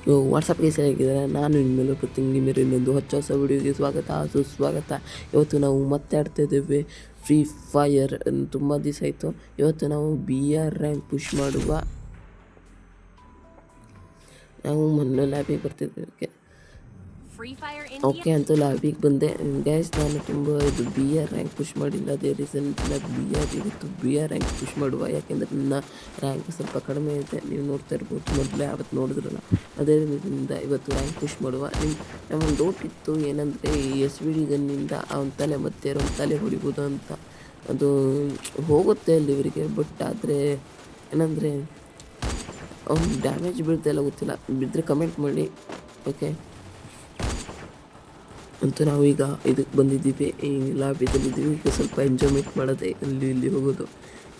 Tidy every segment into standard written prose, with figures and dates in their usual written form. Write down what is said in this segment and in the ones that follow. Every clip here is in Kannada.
ವಾಟ್ಸಪ್ಗೆ ಹೇಗಿದ್ದಾರೆ. ನಾನು ಇನ್ಮೇಲೆ ಪ್ರತಿಂಗಿ ಮೇರೆ ಇನ್ನೊಂದು ಹೊಸ ವಿಡಿಯೋಗೆ ಸ್ವಾಗತ ಸುಸ್ವಾಗತ. ಇವತ್ತು ನಾವು ಮತ್ತೆ ಆಡ್ತಾ ಇದ್ದೇವೆ ಫ್ರೀ ಫೈರ್. ತುಂಬ ದಿವಸ ಆಯಿತು. ಇವತ್ತು ನಾವು BR ರ್ಯಾಂಕ್ ಪುಷ್ ಮಾಡುವ. ನಾವು ಮೊನ್ನೆ ಲ್ಯಾಬಿಗೆ ಬರ್ತಿದ್ದೇವೆ. ಓಕೆ ಅಂತ ಲ್ಯಾಬಿಗೆ ಬಂದೆ ಗೈಸ್. ನಾನು ತುಂಬ ಇದು BR ರ್ಯಾಂಕ್ ಪುಷ್ ಮಾಡಿಲ್ಲ. ಅದೇ ರೀಸೆಂಟ್ಲಿ ಇವತ್ತು BR ರ್ಯಾಂಕ್ ಪುಷ್ ಮಾಡುವ. ಯಾಕೆಂದರೆ ನನ್ನ ರ್ಯಾಂಕ್ ಸ್ವಲ್ಪ ಕಡಿಮೆ ಇದೆ. ನೀವು ನೋಡ್ತಾ ಇರ್ಬೋದು, ಮೊದಲೇ ಅವತ್ತು ನೋಡಿದ್ರಲ್ಲ. ಅದೇ ರೀತಿಯಿಂದ ಇವತ್ತು ರ್ಯಾಂಕ್ ಪುಷ್ ಮಾಡುವ. ನಮ್ಮೊಂದು ಡೌಟ್ ಇತ್ತು, ಏನಂದರೆ ಈ SVD ಗನ್ನಿಂದ ಅವನ ತಲೆ ಮತ್ತೆ ಒಂದು ತಲೆ ಹೊಡಿಬೋದು ಅಂತ. ಅದು ಹೋಗುತ್ತೆ ಅಲ್ಲಿ ಇವರಿಗೆ, ಬಟ್ ಆದರೆ ಏನಂದರೆ ಅವ್ನು ಡ್ಯಾಮೇಜ್ ಬೀಳ್ತಾಯಿಲ್ಲ, ಗೊತ್ತಿಲ್ಲ. ಬಿದ್ದರೆ ಕಮೆಂಟ್ ಮಾಡಿ. ಓಕೆ ಅಂತೂ ನಾವೀಗ ಇದಕ್ಕೆ ಬಂದಿದ್ದೀವಿ, ಈ ಲಾಬಿದಲ್ಲಿದ್ದೀವಿ. ಈಗ ಸ್ವಲ್ಪ ಎಂಜಾಯ್ಮೆಂಟ್ ಮಾಡೋದೆ, ಇಲ್ಲಿ ಹೋಗೋದು.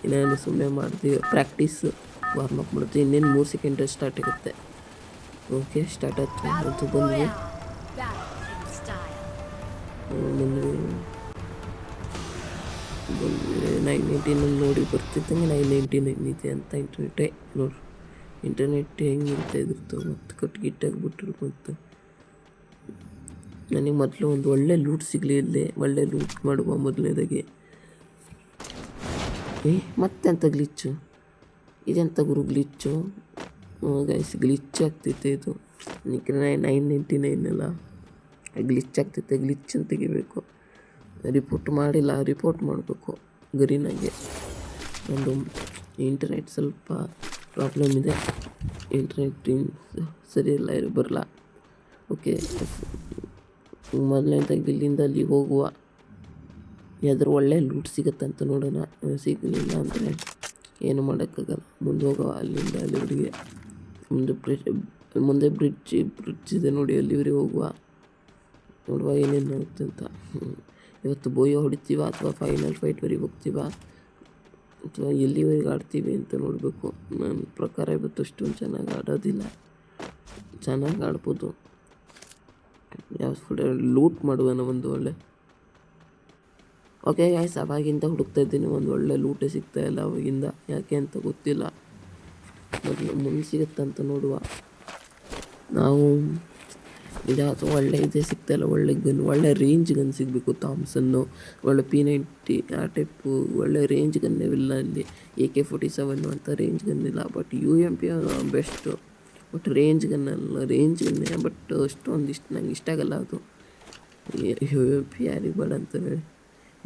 ಇನ್ನೇನು ಸುಮ್ಮನೆ ಮಾಡ್ತೀವಿ, ಪ್ರಾಕ್ಟೀಸ್ ವಾರ್ಮಪ್ ಮಾಡ್ತೀವಿ. ಇನ್ನೇನು 3 ಸೆಕೆಂಡ್ ಸ್ಟಾರ್ಟ್ ಆಗುತ್ತೆ. ಓಕೆ ಸ್ಟಾರ್ಟ್ ಆಯ್ತು. ಅಂತೂ ಬಂದ್ವಿ 919 ನೋಡಿ ಬರ್ತಿದ್ದಂಗೆ 999 ಇದೆ ಅಂತ ಇಂಟರ್ನೆಟ್ಟೇ ನೋಡಿ. ಇಂಟರ್ನೆಟ್ ಹೆಂಗಿರುತ್ತೆ ಇದ್ರದ್ದು ಮತ್ತು ಕಟ್ಗಿಟ್ಟಾಗಿಬಿಟ್ರು. ಮತ್ತು ನನಗೆ ಮೊದಲು ಒಂದು ಒಳ್ಳೆ ಲೂಟ್ ಸಿಗಲಿ, ಇಲ್ಲೇ ಒಳ್ಳೆ ಲೂಟ್ ಮಾಡುವ ಮೊದಲನೇದಾಗಿ. ಮತ್ತೆಂತ ಗ್ಲಿಚ್ಚು, ಇದೆಂತ ಗುರು ಗ್ಲಿಚ್ಚು ಗೈಸ್. ಗ್ಲಿಚ್ ಆಗ್ತೈತೆ ಇದು. 999 ಅಲ್ಲ, ಗ್ಲಿಚ್ ಆಗ್ತೈತೆ. ಗ್ಲಿಚ್ ಅಂತ ತೆಗಿಬೇಕು. ರಿಪೋರ್ಟ್ ಮಾಡಿಲ್ಲ, ರಿಪೋರ್ಟ್ ಮಾಡಬೇಕು ಗರಿನಾಗೆ. ಒಂದು ಇಂಟರ್ನೆಟ್ ಸ್ವಲ್ಪ ಪ್ರಾಬ್ಲಮ್ ಇದೆ. ಇಂಟರ್ನೆಟ್ ಸರಿ ಇಲ್ಲ, ಬರಲ್ಲ. ಓಕೆ ಮೊದಲನೇದಾಗಿ ಇಲ್ಲಿಂದ ಅಲ್ಲಿ ಹೋಗುವ. ಯಾವ್ದಾದ್ರು ಒಳ್ಳೆ ಲೂಟ್ ಸಿಗುತ್ತಂತ ನೋಡೋಣ. ಸಿಗಲಿಲ್ಲ ಅಂದರೆ ಏನು ಮಾಡೋಕ್ಕಾಗಲ್ಲ, ಮುಂದೆ ಹೋಗುವ. ಅಲ್ಲಿಂದ ಅಲ್ಲಿವರೆಗೆ ಮುಂದೆ ಬ್ರಿಡ್ಜ್ ಇದೆ ನೋಡಿ, ಅಲ್ಲಿವರೆಗೆ ಹೋಗುವ. ನೋಡುವ ಏನೇನು ಆಗುತ್ತೆ ಅಂತ. ಇವತ್ತು ಬೋಯೋ ಹೊಡಿತೀವ ಅಥವಾ ಫೈನಲ್ ಫೈಟ್ವರೆಗೆ ಹೋಗ್ತೀವ ಅಥವಾ ಎಲ್ಲಿವರೆಗೆ ಆಡ್ತೀವಿ ಅಂತ ನೋಡಬೇಕು. ನನ್ನ ಪ್ರಕಾರ ಇವತ್ತು ಅಷ್ಟೊಂದು ಚೆನ್ನಾಗಿ ಆಡೋದಿಲ್ಲ, ಚೆನ್ನಾಗಿ ಆಡ್ಬೋದು. ಯಾವ ಫುಡ್ ಲೂಟ್ ಮಾಡುವನ ಒಂದು ಒಳ್ಳೆ. ಓಕೆ ಗೈಸ್, ಅವಾಗಿಂದ ಹುಡುಕ್ತಾ ಇದ್ದೀನಿ, ಒಂದು ಒಳ್ಳೆ ಲೂಟೇ ಸಿಗ್ತಾಯಿಲ್ಲ ಅವಾಗಿಂದ. ಯಾಕೆ ಅಂತ ಗೊತ್ತಿಲ್ಲ. ಮೊದಲು ಮುಂದೆ ಸಿಗುತ್ತಂತ ನೋಡುವ. ನಾವು ಇದಾದರೂ ಒಳ್ಳೆ ಇದೇ ಸಿಗ್ತಾಯಿಲ್ಲ. ಒಳ್ಳೆ ಗನ್, ಒಳ್ಳೆ ರೇಂಜ್ ಗನ್ ಸಿಗಬೇಕು. ಥಾಮ್ಸನ್ನು, ಒಳ್ಳೆ P90 ಆ ಟೈಪು ಒಳ್ಳೆ ರೇಂಜ್ ಗನ್ನೆವಿಲ್ಲ ಇಲ್ಲಿ. AK-47 ಅಂತ ರೇಂಜ್ ಗನ್ನಿಲ್ಲ. But UMP best. But range ಗನ್ನಲ್ಲ, ರೇಂಜ್ ಗನ್ನೇ. ಬಟ್ ಅಷ್ಟೊಂದು ನಂಗೆ ಇಷ್ಟ ಆಗಲ್ಲ ಅದು. UMP ಯಾರಿಗೆ ಬೇಡ ಅಂತ ಹೇಳಿ.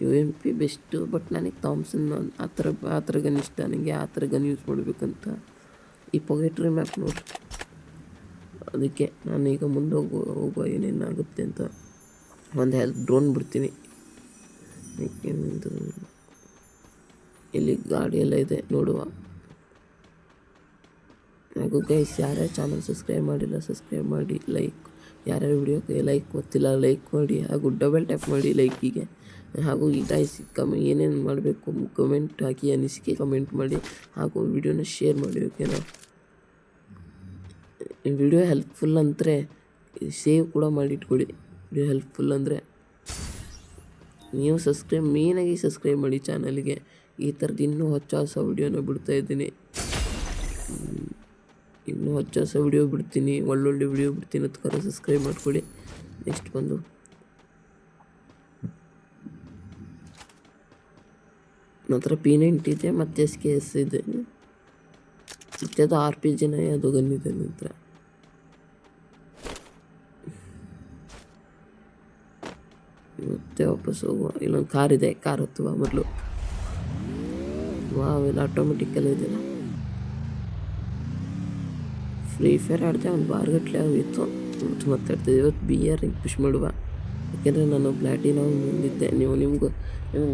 UMP ಬೆಸ್ಟು, ಬಟ್ ನನಗೆ ಥಾಮ್ಸನ್ ಆ ಥರ ಗನ್ ಇಷ್ಟ. ನನಗೆ ಆ ಥರ ಗನ್ ಯೂಸ್ ಮಾಡಬೇಕಂತ. ಈ ಪೊಗೆಟ್ರಿ ಮ್ಯಾಪ್ ನೋಡಿ, ಅದಕ್ಕೆ ನಾನೀಗ ಮುಂದೆ ಹೋಗುವ ಏನೇನಾಗುತ್ತೆ ಅಂತ. ಒಂದು ಹೆಲ್ಪ್ ಡ್ರೋನ್ ಬಿಡ್ತೀನಿ. ಇಲ್ಲಿ ಗಾಡಿಯೆಲ್ಲ ಇದೆ ನೋಡುವ. ಹಾಗೂ ಗೈಸ್, ಯಾರ್ಯಾರು ಚಾನಲ್ ಸಬ್ಸ್ಕ್ರೈಬ್ ಮಾಡಿಲ್ಲ ಸಬ್ಸ್ಕ್ರೈಬ್ ಮಾಡಿ. ಲೈಕ್, ಯಾರ್ಯಾರು ವಿಡಿಯೋಕ್ಕೆ ಲೈಕ್ ಗೊತ್ತಿಲ್ಲ ಲೈಕ್ ಮಾಡಿ, ಹಾಗೂ ಡಬಲ್ ಟ್ಯಾಪ್ ಮಾಡಿ ಲೈಕಿಗೆ. ಹಾಗೂ ಈ ಗೈಸ್ ಏನೇನು ಮಾಡಬೇಕು ಕಮೆಂಟ್ ಹಾಕಿ, ಅನಿಸಿಕೆ ಕಮೆಂಟ್ ಮಾಡಿ, ಹಾಗೂ ವಿಡಿಯೋನ ಶೇರ್ ಮಾಡಿ. ಓಕೆನಾ? ವಿಡಿಯೋ ಹೆಲ್ಪ್ಫುಲ್ ಅಂದರೆ ಸೇವ್ ಕೂಡ ಮಾಡಿ ಇಟ್ಕೊಳ್ಳಿ. ವಿಡಿಯೋ ಹೆಲ್ಪ್ಫುಲ್ ಅಂದರೆ ನೀವು ಮೇಯ್ನಾಗಿ ಸಬ್ಸ್ಕ್ರೈಬ್ ಮಾಡಿ ಚಾನಲ್ಗೆ. ಈ ಥರದ್ದು ಇನ್ನೂ ಹೊಸ ವಿಡಿಯೋನ ಬಿಡ್ತಾಯಿದ್ದೀನಿ. ಇನ್ನೂ ಹೊಸ ವಿಡಿಯೋ ಬಿಡ್ತೀನಿ, ಒಳ್ಳೊಳ್ಳೆ ವಿಡಿಯೋ ಬಿಡ್ತೀನಿ. ಅದಕ್ಕಾರ ಸಬ್ಸ್ಕ್ರೈಬ್ ಮಾಡ್ಕೊಳ್ಳಿ. ನೆಕ್ಸ್ಟ್ ಬಂದು ನಂತರ P90 ಇದೆ, ಮತ್ತು SKS ಇದೆ, ಮತ್ತು ಅದು RPG ಅದು ಗನ್ನಿದೆ. ನಂತರ ಮತ್ತೆ ವಾಪಸ್ ಹೋಗುವ. ಇಲ್ಲೊಂದು ಕಾರ್ ಇದೆ, ಕಾರ್ ಹತ್ತುವ ಮೊದಲು. ಇಲ್ಲ ಆಟೋಮೆಟಿಕಲ್ಲ ಇದೆಯಲ್ಲ. ಫ್ರೀ ಫೈರ್ ಆಡಿದೆ, ಒಂದು ಬಾರ್ಗಟ್ಲೆ ಆಗಿತ್ತು. ಮಾತಾಡ್ತಿದ್ದೆ. ಇವತ್ತು BR ರ್ಯಾಂಕ್ ಪುಷ್ ಮಾಡುವ. ಯಾಕೆಂದರೆ ನಾನು ಪ್ಲಾಟಿನಮ್ ಬಂದಿದ್ದೆ. ನಿಮ್ಗೆ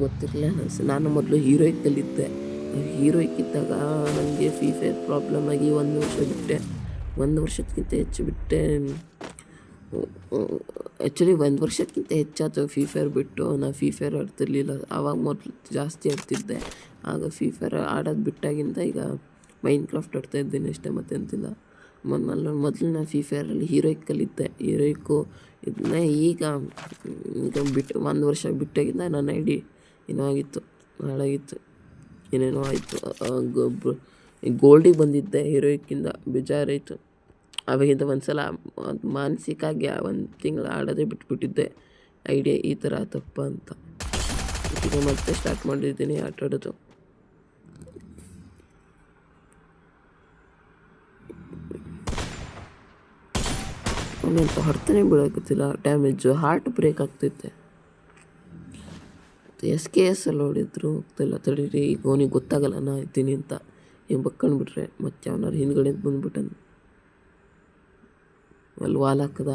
ಗೊತ್ತಿರಲಿಲ್ಲ. ನಾನು ಮೊದಲು ಹೀರೋಯಿಕ್ಕಲ್ಲಿದ್ದೆ. ಹೀರೋಯಿಕ್ಕಿದ್ದಾಗ ನನಗೆ ಫ್ರೀ ಫೈರ್ ಪ್ರಾಬ್ಲಮ್ ಆಗಿ 1 ವರ್ಷ ಬಿಟ್ಟೆ. 1 ವರ್ಷಕ್ಕಿಂತ ಹೆಚ್ಚು ಬಿಟ್ಟೆ. ಆ್ಯಕ್ಚುಲಿ 1 ವರ್ಷಕ್ಕಿಂತ ಹೆಚ್ಚಾಯ್ತು ಫ್ರೀ ಫೈರ್ ಬಿಟ್ಟು. ನಾನು ಫ್ರೀ ಫೈರ್ ಆಡ್ತಿರ್ಲಿಲ್ಲ. ಆವಾಗ ಮೊದಲು ಜಾಸ್ತಿ ಆಡ್ತಿದ್ದೆ. ಆಗ ಫ್ರೀ ಫೈರ್ ಆಡೋದು ಬಿಟ್ಟಾಗಿಂದ ಈಗ ಮೈನ್ಕ್ರಾಫ್ಟ್ ಆಡ್ತಾಯಿದ್ದೀನಿ ಅಷ್ಟೇ, ಮತ್ತೆ ಅಂತಿಲ್ಲ. ಮೊದಲು ನಾನು ಫ್ರೀ ಫೈರಲ್ಲಿ ಹೀರೋಯಿಕ್ಕಲ್ಲಿದ್ದೆ. ಹೀರೋಯಿಕ್ಕು ಇದನ್ನ ಈಗ ಬಿಟ್ಟು 1 ವರ್ಷ ಬಿಟ್ಟಾಗಿಂದ ನನ್ನ ID ಏನೋ ಆಗಿತ್ತು, ಹಾಳಾಗಿತ್ತು, ಏನೇನೋ ಆಯಿತು. ಗೋಲ್ಡಿಗೆ ಬಂದಿದ್ದೆ ಹೀರೋಯಿಕ್ಕಿಂದ, ಬೇಜಾರಾಯಿತು. ಅವಾಗಿಂದ ಒಂದು ಸಲ ಮಾನಸಿಕವಾಗಿ ಒಂದು ತಿಂಗಳು ಆಡೋದೇ ಬಿಟ್ಬಿಟ್ಟಿದ್ದೆ. ಐಡಿಯಾ ಈ ಥರ ತಪ್ಪ ಅಂತ. ಈಗ ಮತ್ತೆ ಸ್ಟಾರ್ಟ್ ಮಾಡಿದ್ದೀನಿ ಆಟ ಆಡೋದು. ಅವನಂತ ಹೊಡ್ತಾನೆ ಬೀಳಾಕತ್ತಿಲ್ಲ, ಡ್ಯಾಮೇಜು ಹಾರ್ಟ್ ಬ್ರೇಕ್ ಆಗ್ತೈತೆ. SKS ಅಲ್ಲಿ ಹೊಡಿದ್ರು ಹೋಗ್ತಿಲ್ಲ. ತಡೀರಿ, ಈಗ ಅವನಿಗೆ ಗೊತ್ತಾಗಲ್ಲ ನಾ ಇದ್ದೀನಿ ಅಂತ. ಹಿಂಗೆ ಬಕ್ಕೊಂಡ್ಬಿಟ್ರೆ ಮತ್ತೆ ಅವನಾರು ಹಿಂದ್ಗಡೆ ಬಂದ್ಬಿಟ್ಟನು. ಅಲ್ಲಿ ವಾಲ್ ಹಾಕದ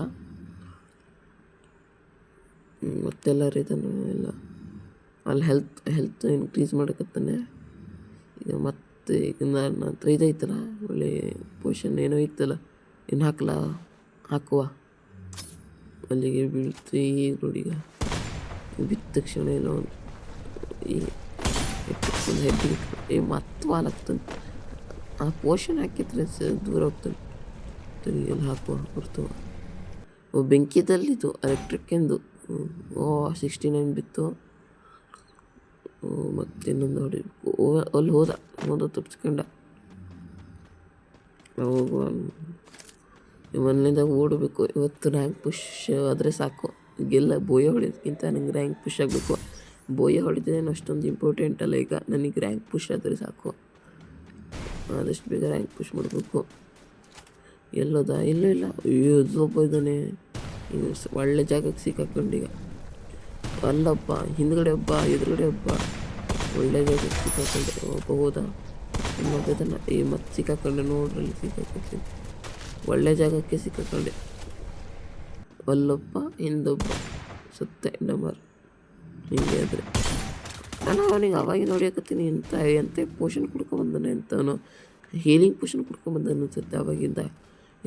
ಮತ್ತೆಲ್ಲರೂ ಇದನ್ನು ಎಲ್ಲ ಅಲ್ಲಿ ಹೆಲ್ತ್ ಇನ್ಕ್ರೀಸ್ ಮಾಡಕತ್ತಾನೆ. ಈಗ ಮತ್ತೆ ಈಗ ನನ್ನ ಹತ್ರ ಇದೈತಲ್ಲ ಒಳ್ಳೆ ಪೋಷನ್ ಏನೋ ಇತ್ತಲ್ಲ, ಇನ್ನು ಹಾಕುವ ಅಲ್ಲಿಗೆ ಬೀಳ್ತು. ಈಗ ನೋಡೀಗ ಬಿದ್ದ ತಕ್ಷಣ ಏನೋ ಈ ಹೆಡ್ಡಿಗೆ ಮತ್ತೆ ವಾಲ್ ಹಾಕ್ತಾನೆ. ಆ ಪೋಷನ್ ಹಾಕಿದ್ರೆ ದೂರ ಹೋಗ್ತಾನೆ. ಎಲ್ಲಿ ಹಾಕುವ ಬರ್ತವ. ಬೆಂಕಿದಲ್ಲಿದ್ದು ಎಲೆಕ್ಟ್ರಿಕ್ಕಿಂದು 69 ಬಿತ್ತು. ಮತ್ತೆ ಇನ್ನೊಂದು ನೋಡಿ ಅಲ್ಲಿ ಹೋದ ತಪ್ಪಿಸ್ಕೊಂಡ. ಹೋಗುವ ಮನೆಯಿಂದಾಗ ಓಡಬೇಕು. ಇವತ್ತು ರ್ಯಾಂಕ್ ಪುಷ್ ಆದರೆ ಸಾಕು. ಗೆಲ್ಲ ಬೋಯ ಹೊಡೆಯೋದಕ್ಕಿಂತ ನನಗೆ ರ್ಯಾಂಕ್ ಪುಷ್ ಆಗಬೇಕು. ಬೋಯ ಹೊಡಿದೇನು ಅಷ್ಟೊಂದು ಇಂಪಾರ್ಟೆಂಟ್ ಅಲ್ಲ. ಈಗ ನನಗೆ ರ್ಯಾಂಕ್ ಪುಷ್ ಆದರೆ ಸಾಕು. ಆದಷ್ಟು ಬೇಗ ರ್ಯಾಂಕ್ ಪುಷ್ ಮಾಡಬೇಕು. ಎಲ್ಲೋದ? ಎಲ್ಲೂ ಇಲ್ಲ. ಒಬ್ಬ ಇದ್ದಾನೆ. ಒಳ್ಳೆ ಜಾಗಕ್ಕೆ ಸಿಕ್ಕಾಕೊಂಡೀಗ. ಅಲ್ಲೊಬ್ಬ, ಹಿಂದ್ಗಡೆ ಒಬ್ಬ, ಎದುರುಗಡೆ ಒಬ್ಬ. ಒಳ್ಳೆ ಜಾಗಕ್ಕೆ ಸಿಕ್ಕಾಕೊಂಡೆ. ಒಬ್ಬ ಹೋದ. ಇನ್ನೊಬ್ಬ ಇದನ್ನು ಮತ್ತೆ ಸಿಕ್ಕಾಕೊಂಡೆ. ನೋಡ್ರಲ್ಲಿ ಸಿಕ್ಕಾಕೊಂಡೆ. ಒಳ್ಳೆ ಜಾಗಕ್ಕೆ ಸಿಕ್ಕಾಕೊಂಡೆ. ಅಲ್ಲೊಬ್ಬ, ಹಿಂದೊಬ್ಬ. ಸತ್ತೆ ಡಮರ್. ಹಿಂಗೆ ಆದರೆ ನಾನು ಅವನಿಗೆ ಅವಾಗಿ ನೋಡಿಯಕತ್ತೀನಿ. ಎಂತ ಪೋಷನ್ ಕುಡ್ಕೊಂಬಂದಾನೆ ಅಂತವನು. ಹೀಲಿಂಗ್ ಪೋಷನ್ ಕುಡ್ಕೊಂಬಂದಾನೆ ಅನ್ಸುತ್ತೆ. ಅವಾಗಿಂದ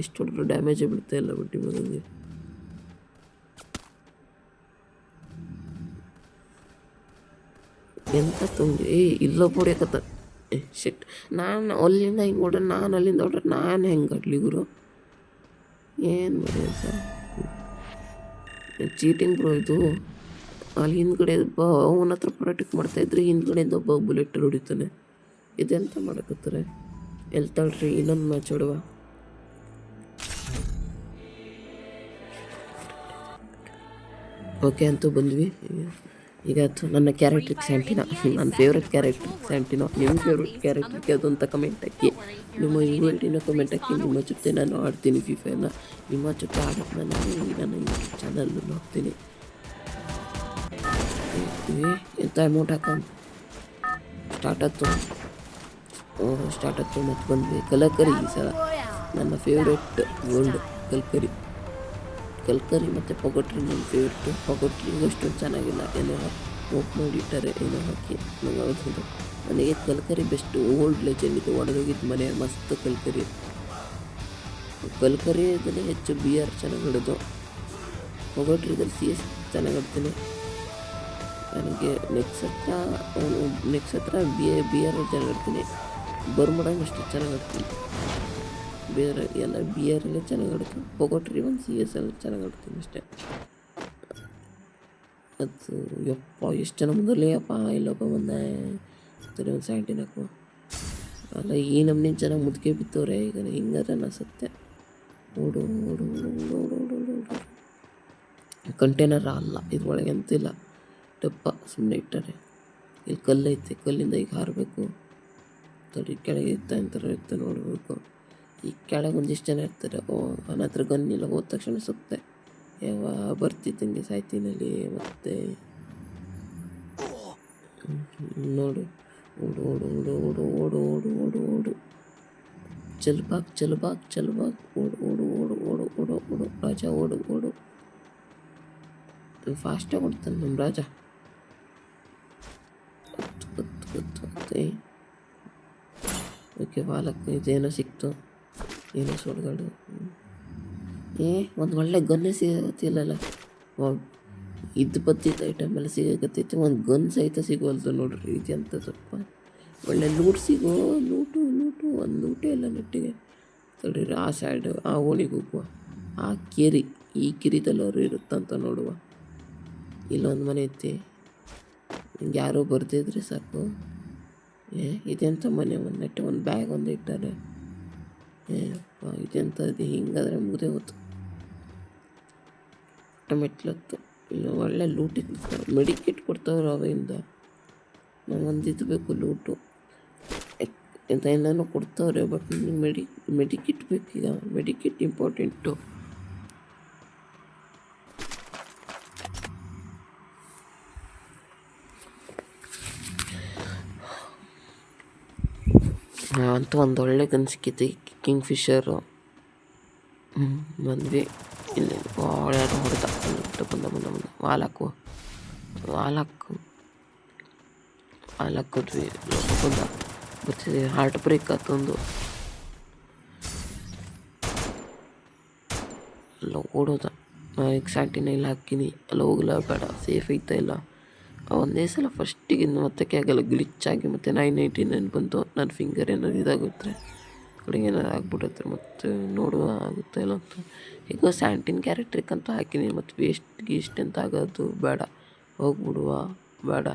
ಎಷ್ಟು ಹೊಡೆದ್ರು ಡ್ಯಾಮೇಜೇ ಬಿಡ್ತಾ ಇಲ್ಲ ಬಡ್ಡಿ ಮಗನಿಗೆ. ಎಂತ ತಂಗಿ ಇಲ್ಲೊಬ್ಬ ಹೊಡಿಯಕತ್ತ. ಶಿಟ್, ನಾನು ಅಲ್ಲಿಂದ ಹಿಂಗೆ ಹೊಡ್ರೆ, ನಾನು ಅಲ್ಲಿಂದ ಹೊಡ್ರೆ ನಾನು ಹೆಂಗೆ ಆಡ್ಲಿ ಗುರು? ಏನು ಮಾಡಿ ಸರ್, ಚೀಟಿಂಗ್ ಬ್ರೋ ಇದು. ಅಲ್ಲಿ ಹಿಂದ್ಗಡೆ ಒಬ್ಬ ಅವನ ಹತ್ರ ಪ್ರೊಟೆಕ್ಟ್ ಮಾಡ್ತಾಯಿದ್ರೆ ಹಿಂದ್ಗಡೆಯಿಂದ ಒಬ್ಬ ಬುಲೆಟ್ ಹೊಡಿತಾನೆ. ಇದೆಂತ ಮಾಡಕತ್ತಾರೆ? ಎಲ್ಲಿ ತಳ್ರಿ, ಇನ್ನೊಂದು ಮ್ಯಾಚ್ ಹೊಡುವ. ಓಕೆ ಅಂತೂ ಬಂದ್ವಿ. ಈಗ ನನ್ನ ಕ್ಯಾರೆಕ್ಟ್ರಿಗೆ ಸ್ಯಾಂಟಿನೋ, ನನ್ನ ಫೇವ್ರೆಟ್ ಕ್ಯಾರೆಕ್ಟ್ರ್ ಸ್ಯಾಂಟಿನೋ. ನಿಮ್ಮ ಫೇವ್ರೆಟ್ ಕ್ಯಾರೆಕ್ಟ್ರಿಗೆ ಅದು ಅಂತ ಕಮೆಂಟ್ ಹಾಕಿ. ನಿಮ್ಮ ಇವೆಂಟಿನ ಕಮೆಂಟ್ ಹಾಕಿ. ನಿಮ್ಮ ಜೊತೆ ನಾನು ಆಡ್ತೀನಿ ಫಿಫಾನ. ನಿಮ್ಮ ಜೊತೆ ಆಡೋದನ್ನ ನಾನು ಈ ಚಾನಲ್ಲು ನೋಡ್ತೀನಿ. ಎಂಥ ಅಮೌಂಟ್ ಹಾಕೊಂಡು ಸ್ಟಾರ್ಟ್ ಆಯ್ತು ಮತ್ತು ಬಂದ್ವಿ. ಕಲಕರಿ ಈ ಸಲ ನನ್ನ ಫೇವ್ರೆಟ್ ಗೋಲ್ಡ್ ಕಲ್ಕರಿ ಮತ್ತು ಪೊಗಟ್ರಿ ನನ್ನ ಫೇವ್ರೆಟ್. ಪೊಗಟ್ರಿ ಅಷ್ಟೊಂದು ಚೆನ್ನಾಗಿಲ್ಲ, ಏನೋ ಹೋಪ್ ಮಾಡಿಟ್ಟಾರೆ ಏನೋ ಹಾಕಿ. ನನಗೆ ಕಲ್ಕರಿ ಬೆಸ್ಟ್. ಓಲ್ಡ್ ಲೆಜೆಂಡ್ ಇದು, ಒಡೆದೋಗಿದ್ದು ಮನೆ ಮಸ್ತ್ ಕಲ್ಕರಿ. ಇದರಲ್ಲಿ ಹೆಚ್ಚು BR ಚೆನ್ನಾಗಿ ಹಿಡಿದು, ಪೊಗಟ್ರಿದಲ್ಲಿ CS ಚೆನ್ನಾಗಿ ಆಡ್ತೀನಿ. ನನಗೆ ನೆಕ್ಸ್ಟ್ ಹತ್ರ BR ಚೆನ್ನಾಗಿ ಆಡ್ತೀನಿ. ಬರ್ಮಡಂಗೆ ಅಷ್ಟು ಚೆನ್ನಾಗಿ ಆಡ್ತೀನಿ. ಬೇರೆ ಎಲ್ಲ BR ಎಲ್ಲ ಚೆನ್ನಾಗಿ ಆಡ್ತೀನಿ. ಪೊಗಟ್ರಿ ಒಂದು CS ಎಲ್ಲ ಚೆನ್ನಾಗಿ ಆಡ್ತೀನಿ ಅಷ್ಟೇ. ಅದು ಯಪ್ಪ ಎಷ್ಟು ಜನ ಬಂದಲ್ಲೇ ಅಪ್ಪ. ಇಲ್ಲಪ್ಪ ಬಂದೆ ಸರಿ ಒಂದು 17 ಹಾಕುವ. ಅಲ್ಲ ಈ ನಮ್ಮನೆ ಜನ ಮುದುಕೆ ಬಿತ್ತವ್ರೆ. ಈಗ ಹಿಂಗಾದ್ರೆ ನಾ ಸತ್ತೆ. ಓಡು ಕಂಟೈನರ್ ಅಲ್ಲ, ಇದ್ರೊಳಗೆ ಅಂತಿಲ್ಲ, ಡಬ್ಬ ಸುಮ್ಮನೆ ಇಟ್ಟಾರೆ. ಇಲ್ಲಿ ಕಲ್ಲೈತೆ, ಕಲ್ಲಿಂದ ಈಗ ಹಾರಬೇಕು. ತಡಿ, ಕೆಳಗೆ ಇರ್ತಾ ನೋಡಬೇಕು. ಈ ಕೆಳಗೆ ಒಂದಿಷ್ಟು ಜನ ಇರ್ತಾರೆ. ನನ್ನ ಹತ್ರ ಗನ್ನಿಲ್ಲ, ಹೋದ ತಕ್ಷಣ ಸತ್ತೆ. ಬರ್ತಿದ್ದಂಗೆ ಸಾಯ್ತೀನಲ್ಲಿ. ಮತ್ತೆ ನೋಡು, ಓಡು ಚಲ್ಬಾಗ್ ಓಡು ರಾಜ, ಓಡು ಫಾಸ್ಟಾಗಿ ಓಡ್ತಾನೆ ನಮ್ಮ ರಾಜ. ಓಕೆ, ವಾಲಕ್ಕೆ ಇದೇನೋ ಸಿಕ್ತು, ಏನೋ ಸುಡ್ಗಾಡು. ಒಂದು ಒಳ್ಳೆ ಗನ್ನೇ ಸಿಗತ್ತಿಲ್ಲಲ್ಲ. ಇದ್ದು ಬತ್ತಿದ್ದ ಐಟಮೆಲ್ಲ ಸಿಗಕತ್ತೈತೆ, ಒಂದು ಗನ್ ಸಹಿತ ಸಿಗೋಲ್ದು ನೋಡ್ರಿ. ಇದೆಂತ ಸ್ವಲ್ಪ ಒಳ್ಳೆ ಲೂಟ್ ಸಿಗೋ. ಲೂಟು ಒಂದು ಲೂಟೇ ಇಲ್ಲ ನೆಟ್ಟಿಗೆ. ತಡೀರಿ, ಆ ಸೈಡು ಆ ಓಣಿಗೆ ಹೋಗುವ. ಆ ಈ ಕಿರಿದಲ್ಲವರು ಇರುತ್ತಂತ ನೋಡುವ. ಇಲ್ಲೊಂದು ಮನೆ ಐತಿ, ಹಿಂಗೆ ಯಾರೋ ಬರ್ದಿದ್ರೆ ಸಾಕು. ಇದೆಂಥ ಮನೆ? ಒಂದು ನೆಟ್ಟು ಒಂದು ಬ್ಯಾಗ್ ಒಂದು ಇಟ್ಟಾರೆ. ಇದೆಂತ ಇದೆ, ಹಿಂಗಾದ್ರೆ ಮುಗ್ದೇ ಹೋಯ್ತು. ಮೆಟ್ಲತ್ತು ಇಲ್ಲ ಒಳ್ಳೆ ಲೂಟಿಗೆ ಮೆಡಿಕೇಟ್ ಕೊಡ್ತಾವ್ರು ಅವೆಯಿಂದ. ನಾವು ಒಂದು ಬೇಕು ಲೂಟು ಎಂತ ಎಲ್ಲನೂ ಕೊಡ್ತಾವ್ರೆ, ಬಟ್ ನಿಮಗೆ ಮೆಡಿಕಿಟ್ ಬೇಕೀಗ. Medkit important. ಅಂತೂ ಒಂದು ಒಳ್ಳೆ ಗನ್ ಸಿಕ್ಕಿತ್ತು, ಕಿಂಗ್ ಫಿಶರು. ಬಂದ್ವಿ ಇಲ್ಲಿ ಯಾರು ಹೊಡೆದ ಬಂದ ವಾಲಾಕೋದ್ವಿ ಬಂದ ಬರ್ತಿದ್ವಿ. ಹಾರ್ಟ್ ಬ್ರೇಕ್ ಆತೊಂದು ಅಲ್ಲ ಓಡೋದ. ನಾನು ಈಗ 79 ಹಾಕಿನಿ, ಅಲ್ಲ ಹೋಗ್ಲ ಬೇಡ, ಸೇಫ್ ಐತಾ ಇಲ್ಲ. ಒಂದೇ ಸಲ ಫಸ್ಟಿಗೆ ಮತ್ತೆ ಆಗಲ್ಲ ಗ್ಲಿಚ್ಚಾಗಿ ಮತ್ತೆ 999 ಬಂತು. ನನ್ನ ಫಿಂಗರ್ ಏನಾದ್ರು ಇದಾಗುತ್ತೆ, ಕಡೆಗೆ ಏನಾದ್ರು ಆಗ್ಬಿಡುತ್ತೆ. ಮತ್ತು ನೋಡುವ ಆಗುತ್ತೆ ಇಲ್ಲ ಅಂತ ಈಗ 17 ಕ್ಯಾರೆಕ್ಟ್ರಿಗಂತೂ ಹಾಕಿನಿ. ಮತ್ತು ವೇಸ್ಟ್ ಅಂತ ಆಗೋದು ಬೇಡ, ಹೋಗ್ಬಿಡುವ ಬೇಡ.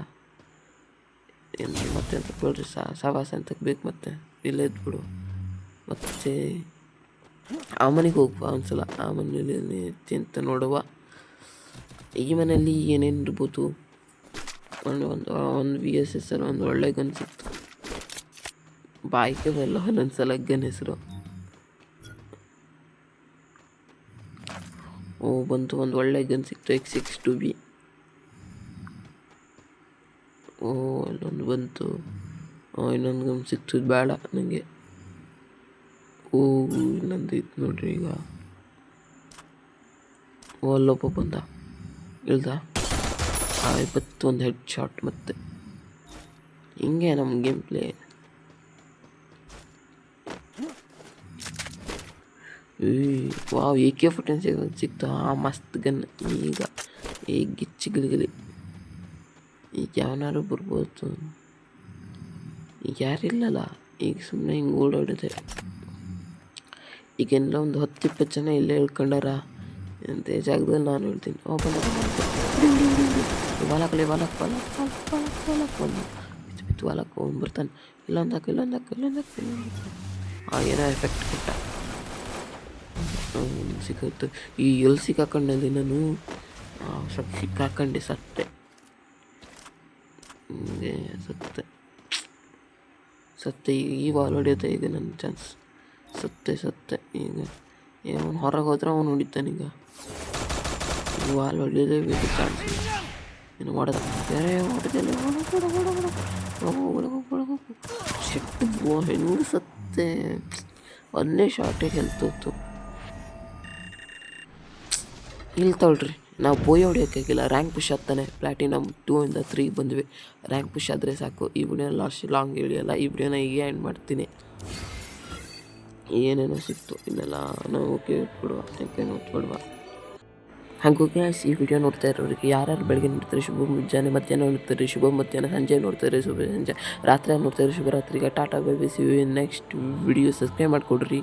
ಮತ್ತೆ ಅಂತ ಬೇಡ್ರಿ, ಸವಾಸ ಅಂತ ಬೇಕು. ಮತ್ತೆ ಇಲ್ಲೇ ಇದ್ಬಿಡು. ಮತ್ತು ಆ ಮನೆಗೆ ಹೋಗುವ ಒಂದ್ಸಲ. ಆ ಮನೇಲಿ ಅಂತ ನೋಡುವ. ಈ ಮನೆಯಲ್ಲಿ ಏನೇನು ಇರ್ಬೋದು. ಒಂದು VSS ಅಲ್ಲಿ ಒಂದು ಒಳ್ಳೆ ಗನ್ ಸಿಕ್ತು. ಬಾಯ್ಕೆ ಬರಲ್ಲ ಒಂದೊಂದ್ಸಲ ಗನ್ ಹೆಸರು. ಬಂತು, ಒಂದು ಒಳ್ಳೆ ಗನ್ ಸಿಕ್ತು, X62B. ಅಲ್ಲೊಂದು ಬಂತು. ಇನ್ನೊಂದು ಗನ್ ಸಿಕ್ತು, ಬೇಡ ನನಗೆ. ಇನ್ನೊಂದು ಇತ್ತು ನೋಡ್ರಿ ಈಗ. ಅಲ್ಲೊಬ್ಬ ಬಂದ, ಇಳ್ದ. 51 ಹೆಡ್ ಶಾಟ್. ಮತ್ತೆ ಹಿಂಗೆ ನಮ್ಮ ಗೇಮ್ ಪ್ಲೇ. ವಾವ್, AK-47 ಸಿಕ್ತು. ಮಸ್ತ್ ಗನ್. ಈಗ ಗಿಚ್ಚಿಗಿಲಿ ಈಗ ಯಾವನಾರು ಬರ್ಬೋದು. ಈಗ ಯಾರಿಲ್ಲಲ್ಲ, ಈಗ ಸುಮ್ಮನೆ ಹಿಂಗೆ ಓಡಾಡಿದೆ. ಈಗೆಲ್ಲ ಒಂದು 10-20 ಜನ ಇಲ್ಲೇ ಹೇಳ್ಕೊಂಡಾರ ಅಂತ ಜಾಗದಲ್ಲಿ. ನಾನು ಹೇಳ್ತೀನಿ ಹೊಲಕ್ಕೆ ಹೋಗಿ ಬರ್ತಾನೆ. ಇಲ್ಲೊಂದಕ್ಕೆ ಏನೋ ಎಫೆಕ್ಟ್ ಕೊಟ್ಟ. ಸಿಕ್ಕಾಯ್ತು. ಈ ಎಲ್ಲಿ ಸಿಕ್ಕಾಕೊಂಡಲ್ಲಿ ನಾನು ಸ್ವಲ್ಪ ಸಿಕ್ಕಾಕೊಂಡೆ, ಸತ್ತೆ. ಈ ವಾಲ್ ಹೊಡೆಯೋದೆ ಈಗ ನನ್ನ ಚಾನ್ಸ್. ಸತ್ತೆ ಈಗ ಅವನು ಹೊರಗೆ ಹೋದ್ರೆ ಅವನು ಹೊಡಿತಾನೀಗ. ಈ ವಾಲ್ ಹೊಡೆಯೋದೇ ಚಾನ್ಸ್ ಇಲ್ಲ. ಏನು ಮಾಡೋದ, ಬೇರೆ ಹೊಡೆದಿಲ್ಲ. ಸಿಟ್ಟು ಹೆಂಗೆ ಸತ್ತೆ. ಒಂದೇ ಶಾರ್ಟಿಗೆ ಹೆಲ್ತು. ಇಲ್ಲಿ ತೊಳ್ರಿ, ನಾವು ಬೋಯ್ ಹೊಡಿಯೋಕ್ಕಾಗಿಲ್ಲ. ರ್ಯಾಂಕ್ ಪುಷ್ ಆಗ್ತಾನೆ. ಪ್ಲಾಟಿನಮ್ 2 ಇಂದ 3 ಬಂದ್ವಿ. ರ್ಯಾಂಕ್ ಪುಷ್ ಆದರೆ ಸಾಕು. ಈ ವಿಡಿಯೋನ ಲಾಂಗ್ ಹಿಡಿಯಲ್ಲ. ಈ ವಿಡಿಯೋನ ಹೀಗೆ ಎಂಡ್ ಮಾಡ್ತೀನಿ. ಏನೇನೋ ಸಿಕ್ತು ಇನ್ನೆಲ್ಲ ನಾವು ಓಕೆ ಇಟ್ಬಿಡುವ, ಯಾಕೆ ನೋಡ್ಬಿಡುವ. ಹಾಗೂ ಗ್ಯಾಸ್, ಈ ವಿಡಿಯೋ ನೋಡ್ತಾ ಇರೋರಿಗೆ ಯಾರ್ಯಾರು ಬೆಳಗ್ಗೆ ನೋಡ್ತಾರೆ ಶುಭ ಮುಂಜಾನೆ, ಮಧ್ಯಾಹ್ನ ನೋಡ್ತಾರೆ ಶುಭ ಮಧ್ಯಾಹ್ನ, ಸಂಜೆ ನೋಡ್ತಾರೆ ಶುಭ ಸಂಜೆ, ರಾತ್ರಿ ನೋಡ್ತಾರೆ ಶುಭರಾತ್ರಿಗೆ. Tata bye bye, see you in next video. Subscribe ಮಾಡಿಕೊಡ್ರಿ.